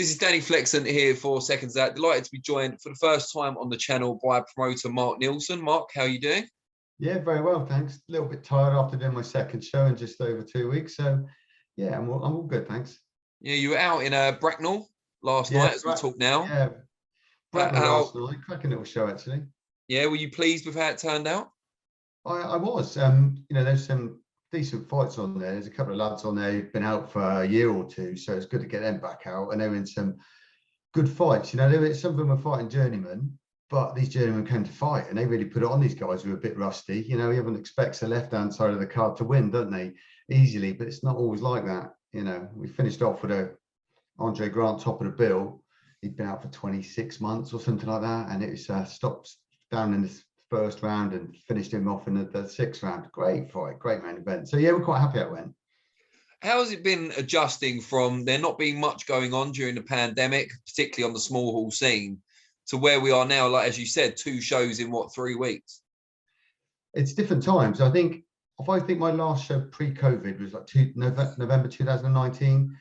This is Danny Flexent here for Seconds Out. Delighted to be joined for the first time on the channel by promoter Mark Neilson. Mark, how are you doing? Yeah, very well, thanks. A little bit tired after doing my second show in just over 2 weeks. So, yeah, I'm all good, thanks. Yeah, you were out in Bracknell last Yeah, night as we talk now. yeah, Bracknell How, last night, cracking little show actually. yeah, were you pleased with how it turned out? I was. There's some decent fights on there. There's a couple of lads on there who've been out for a year or two, so it's good to get them back out. And they're in some good fights. Some of them are fighting journeymen, but these journeymen came to fight, and they really put it on these guys who are a bit rusty. Everyone expects the left-hand side of the card to win, don't they? Easily, but it's not always like that. We finished off with Andre Grant, top of the bill. He'd been out for 26 months or something like that, and it was stopped down in the first round and finished him off in the sixth round. Great fight, great main event. So yeah, we're quite happy how it went. How has it been adjusting from there not being much going on during the pandemic, particularly on the small hall scene, to where we are now, like as you said, 2 shows in 3 weeks? It's different times. I think my last show pre-COVID was like November 2019,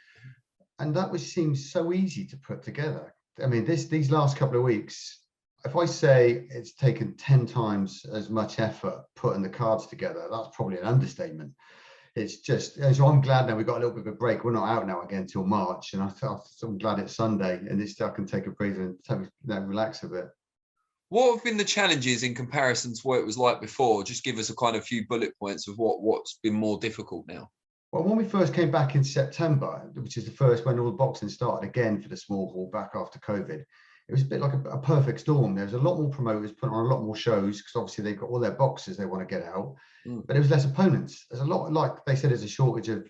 and that seems so easy to put together. I mean, these last couple of weeks, if I say it's taken 10 times as much effort putting the cards together, that's probably an understatement. It's just, so I'm glad now we've got a little bit of a break. We're not out now again until March, and I'm glad it's Sunday and I can take a breather and relax a bit. What have been the challenges in comparison to what it was like before? Just give us a kind of few bullet points of what's been more difficult now. Well, when we first came back in September, which is the first when all the boxing started again for the small hall back after COVID, it was a bit like a perfect storm. There was a lot more promoters putting on a lot more shows because obviously they've got all their boxers they want to get out, but there was less opponents. There's a lot, like they said, there's a shortage of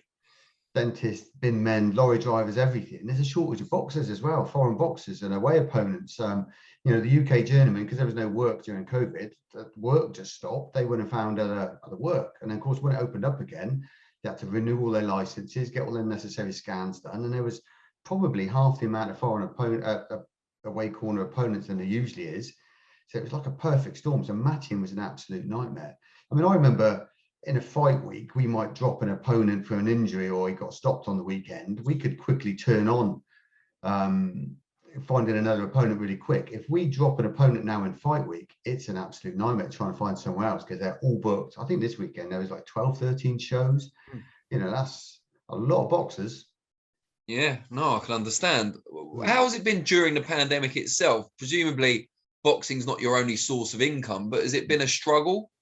dentists, bin men, lorry drivers, everything. There's a shortage of boxers as well, foreign boxers and away opponents. The UK journeymen, because there was no work during COVID, the work just stopped. They wouldn't have found other work. And then, of course, when it opened up again, they had to renew all their licenses, get all their necessary scans done. And there was probably half the amount of foreign away corner opponents than there usually is. So it was like a perfect storm. So matching was an absolute nightmare. I mean, I remember in a fight week, we might drop an opponent for an injury or he got stopped on the weekend. We could quickly turn on finding another opponent really quick. If we drop an opponent now in fight week, it's an absolute nightmare trying to find somewhere else because they're all booked. I think this weekend there was like 12, 13 shows. That's a lot of boxers. Yeah, no, I can understand. How has it been during the pandemic itself? Presumably boxing's not your only source of income, but has it been a struggle?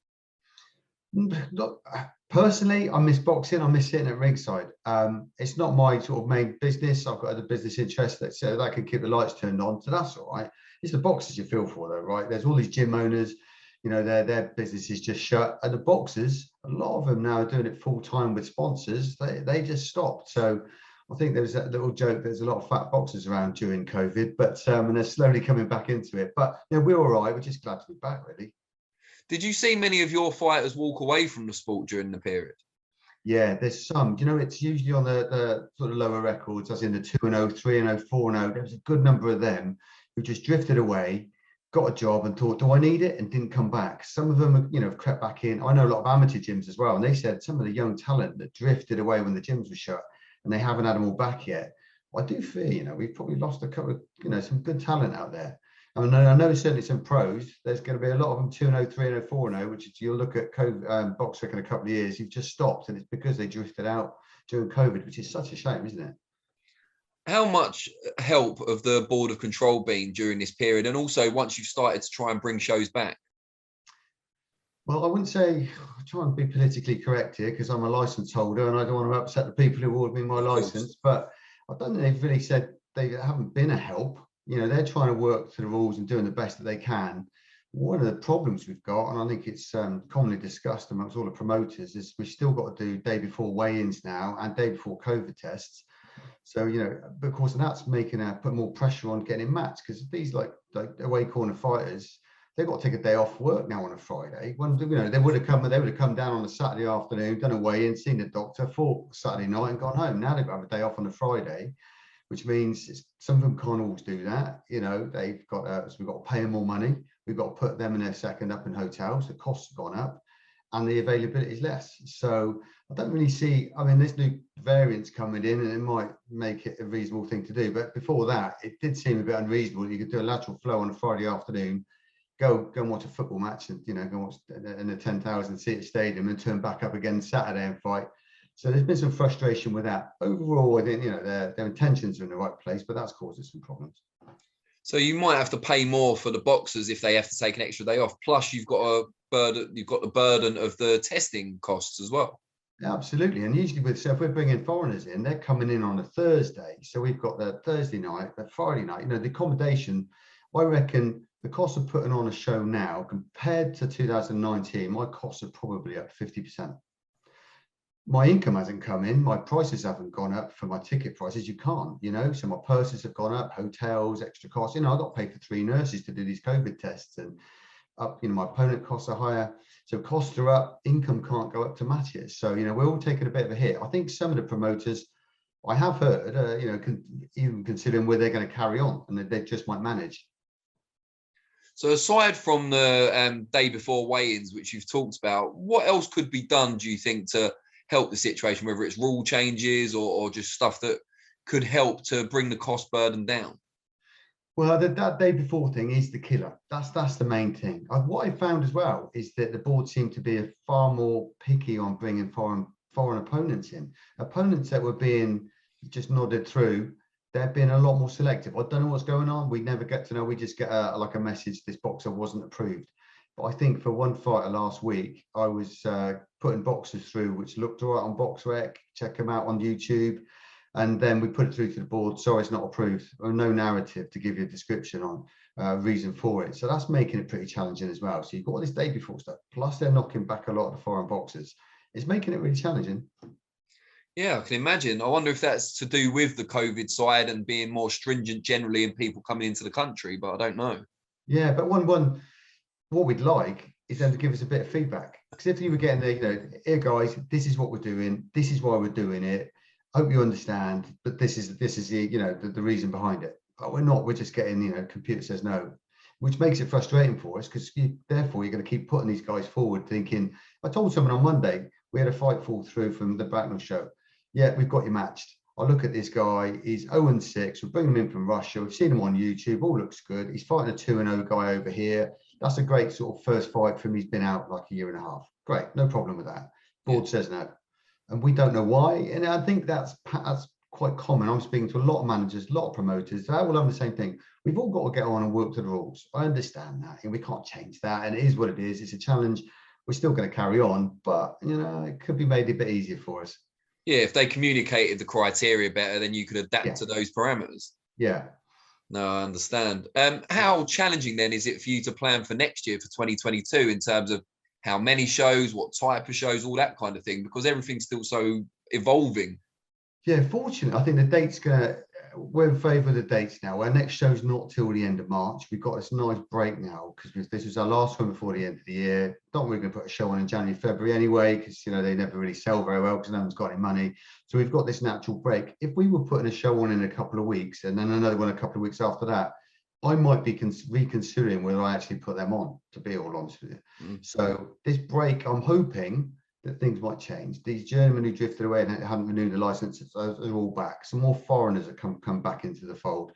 Look, personally, I miss boxing. I miss sitting at ringside. It's not my sort of main business. I've got other business interests that can keep the lights turned on. So that's all right. It's the boxers you feel for, though, right? There's all these gym owners, their business is just shut. And the boxers, a lot of them now are doing it full time with sponsors. They just stopped. So I think there was a little joke. There's a lot of fat boxers around during COVID, but and they're slowly coming back into it. But we're all right. We're just glad to be back, really. Did you see many of your fighters walk away from the sport during the period? Yeah, there's some. It's usually on the sort of lower records, as in the 2-0, 3-0, 4-0. There was a good number of them who just drifted away, got a job and thought, do I need it? And didn't come back. Some of them, have crept back in. I know a lot of amateur gyms as well. And they said some of the young talent that drifted away when the gyms were shut and they haven't had them all back yet. Well, I do fear, we've probably lost a couple of, some good talent out there. I know certainly some pros. There's going to be a lot of them 2-0, 3-0, 4-0, which is, you'll look at boxing in a couple of years, you've just stopped, and it's because they drifted out during COVID, which is such a shame, isn't it? How much help have the Board of Control been during this period, and also once you've started to try and bring shows back? Well, I wouldn't say, I try and be politically correct here because I'm a license holder and I don't want to upset the people who award me my license, but I don't think they've really said they haven't been a help. They're trying to work to the rules and doing the best that they can. One of the problems we've got, and I think it's commonly discussed amongst all the promoters, is we've still got to do day before weigh-ins now and day before COVID tests. So, but of course, and that's put more pressure on getting matched because these like away corner fighters, they've got to take a day off work now on a Friday. When they would have come down on a Saturday afternoon, done a weigh-in, seen the doctor, fought Saturday night and gone home. Now they've got to have a day off on a Friday, which means some of them can't always do that. They've got so we've got to pay them more money. We've got to put them and their second up in hotels. The costs have gone up, and the availability is less. So I don't really see, I mean, there's new variants coming in and it might make it a reasonable thing to do. But before that, it did seem a bit unreasonable. You could do a lateral flow on a Friday afternoon, go and watch a football match and, go watch in a 10,000 seat stadium and turn back up again Saturday and fight. So there's been some frustration with that. Overall, I think, their intentions are in the right place, but that's causing some problems. So you might have to pay more for the boxers if they have to take an extra day off. Plus, you've got the burden of the testing costs as well. Yeah, absolutely. And usually so if we're bringing foreigners in, they're coming in on a Thursday. So we've got the Thursday night, the Friday night, the accommodation. I reckon the cost of putting on a show now compared to 2019, my costs are probably up 50%. My income hasn't come in, my prices haven't gone up for my ticket prices. You can't, so my purses have gone up, hotels, extra costs. I got paid for 3 nurses to do these COVID tests, and up, my opponent costs are higher. So costs are up, income can't go up to match it. So, we're all taking a bit of a hit. I think some of the promoters, I have heard, even considering where they're going to carry on and they just might manage. So aside from the day before weigh-ins, which you've talked about, what else could be done, do you think, to help the situation, whether it's rule changes or just stuff that could help to bring the cost burden down? Well, that day before thing is the killer. That's the main thing. What I found as well is that the board seemed to be far more picky on bringing foreign opponents in. Opponents that were being just nodded through, they're being a lot more selective. I don't know what's going on. We never get to know. We just get a message, this boxer wasn't approved. But I think for one fighter last week, I was putting boxers through, which looked all right on BoxRec. Check them out on YouTube. And then we put it through to the board. Sorry, it's not approved. Or no narrative to give you a description on reason for it. So that's making it pretty challenging as well. So you've got all this day before stuff. Plus they're knocking back a lot of the foreign boxers. It's making it really challenging. Yeah, I can imagine. I wonder if that's to do with the COVID side and being more stringent generally and people coming into the country, but I don't know. Yeah, but what we'd like is them to give us a bit of feedback. Because if you were getting there, here guys, this is what we're doing. This is why we're doing it. Hope you understand, but this is the reason behind it. But we're not. We're just getting computer says no, which makes it frustrating for us because therefore you're going to keep putting these guys forward, thinking. I told someone on Monday we had a fight fall through from the Bracknell show. Yeah, we've got you matched. I look at this guy. He's 0-6. We're bringing him in from Russia. We've seen him on YouTube. All looks good. He's fighting a 2-0 guy over here. That's a great sort of first fight for him. He's been out like a year and a half. Great, no problem with that. Board says no. And we don't know why. And I think that's quite common. I'm speaking to a lot of managers, a lot of promoters. They all have the same thing. We've all got to get on and work to the rules. I understand that. And we can't change that. And it is what it is. It's a challenge. We're still going to carry on. But, it could be made a bit easier for us. Yeah, if they communicated the criteria better, then you could adapt to those parameters. Yeah. No, I understand. How challenging then is it for you to plan for next year, for 2022, in terms of how many shows, what type of shows, all that kind of thing, because everything's still so evolving? Yeah, fortunately, I think the date's we're in favour of the dates now. Our next show's not till the end of March. We've got this nice break now because this was our last one before the end of the year. Not really going to put a show on in January, February anyway, because they never really sell very well because no one's got any money. So we've got this natural break. If we were putting a show on in a couple of weeks and then another one a couple of weeks after that, I might be reconsidering whether I actually put them on, to be all honest with you. So this break, I'm hoping that things might change. These journeymen who drifted away and haven't renewed the licenses are all back. Some more foreigners that come back into the fold.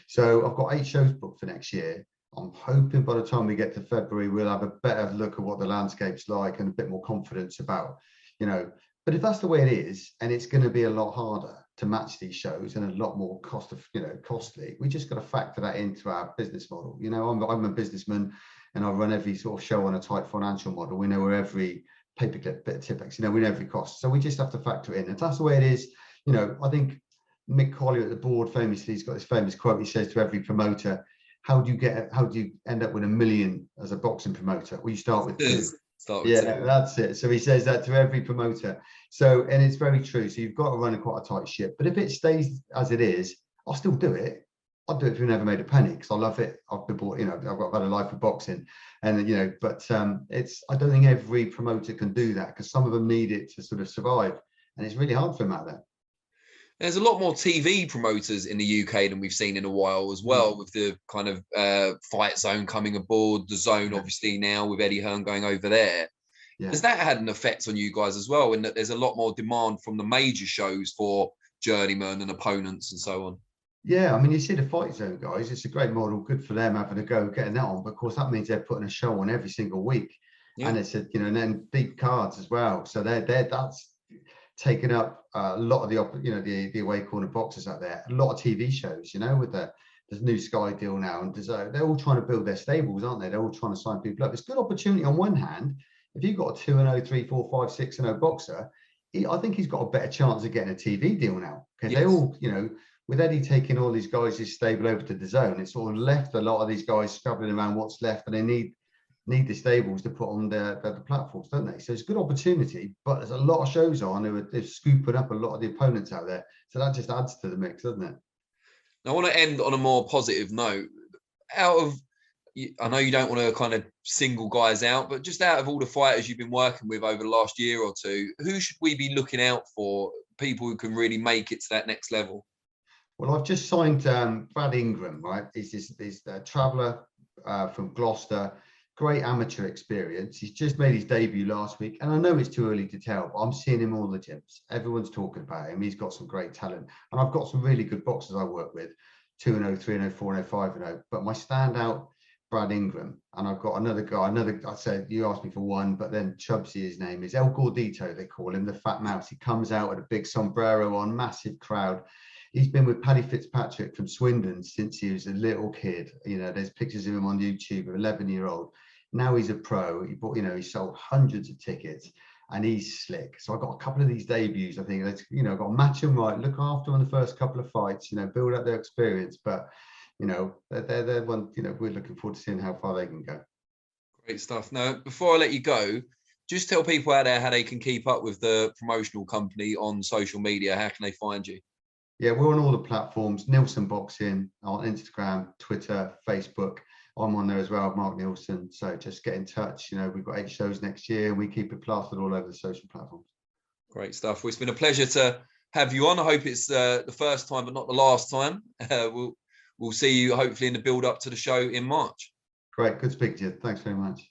So I've got 8 shows booked for next year. I'm hoping by the time we get to February, we'll have a better look at what the landscape's like and a bit more confidence about, But if that's the way it is, and it's going to be a lot harder to match these shows and a lot more costly, we just got to factor that into our business model. I'm a businessman and I run every sort of show on a tight financial model. We know where every paperclip, bit of Tipex, we know every cost. So we just have to factor it in. And that's the way it is. I think Mick Collier at the board famously, he's got this famous quote. He says to every promoter, how do you end up with $1 million as a boxing promoter? Well, you start with 2. That's it. So he says that to every promoter. So, and it's very true. So you've got to run quite a tight ship. But if it stays as it is, I'll still do it. I'll do it if we never made a penny because I love it. I've been bought, I've had a life of boxing, and but I don't think every promoter can do that because some of them need it to sort of survive, and it's really hard for them out there. There's a lot more TV promoters in the UK than we've seen in a while as well, with the kind of Fightzone coming aboard, the Zone obviously now with Eddie Hearn going over there. Yeah. Has that had an effect on you guys as well, in that there's a lot more demand from the major shows for journeymen and opponents and so on? Yeah, I mean, you see the Fightzone guys, it's a great model, good for them having a go, getting that on. But of course, that means they're putting a show on every single week. Yeah. And it's and then big cards as well. So that's taken up a lot of the away corner boxes out there. A lot of TV shows, with there's new Sky deal now, and they're all trying to build their stables, aren't they? They're all trying to sign people up. It's a good opportunity on one hand. If you've got a 2-0, 3-4, 5-6 and 0 boxer, I think he's got a better chance of getting a TV deal now, because they all, with Eddie taking all these guys' his stable over to the zone, it's sort of left a lot of these guys scrabbling around what's left, and they need the stables to put on the platforms, don't they? So it's a good opportunity, but there's a lot of shows on who are scooping up a lot of the opponents out there. So that just adds to the mix, doesn't it? Now, I want to end on a more positive note. I know you don't want to kind of single guys out, but just out of all the fighters you've been working with over the last year or two, who should we be looking out for? People who can really make it to that next level? Well, I've just signed Brad Ingram, right? He's this traveller from Gloucester, great amateur experience. He's just made his debut last week, and I know it's too early to tell, but I'm seeing him all the gyms. Everyone's talking about him. He's got some great talent, and I've got some really good boxers I work with, 2-0, 3-0, 4-0, 5-0. But my standout, Brad Ingram, and I've got another guy. I said you asked me for one, but then Chubsy, his name is El Gordito. They call him the Fat Mouse. He comes out with a big sombrero on, massive crowd. He's been with Paddy Fitzpatrick from Swindon since he was a little kid. There's pictures of him on YouTube, an 11-year-old. Now he's a pro. He sold hundreds of tickets, and he's slick. So I've got a couple of these debuts. I think I've got to match them right, look after them in the first couple of fights, build up their experience. But they're one. We're looking forward to seeing how far they can go. Great stuff. Now, before I let you go, just tell people out there how they can keep up with the promotional company on social media. How can they find you? Yeah, we're on all the platforms. Neilson Boxing on Instagram, Twitter, Facebook. I'm on there as well, Mark Neilson. So just get in touch. We've got 8 shows next year, and we keep it plastered all over the social platforms. Great stuff. Well, it's been a pleasure to have you on. I hope it's the first time, but not the last time. We'll see you hopefully in the build up to the show in March. Great. Good speaking to you. Thanks very much.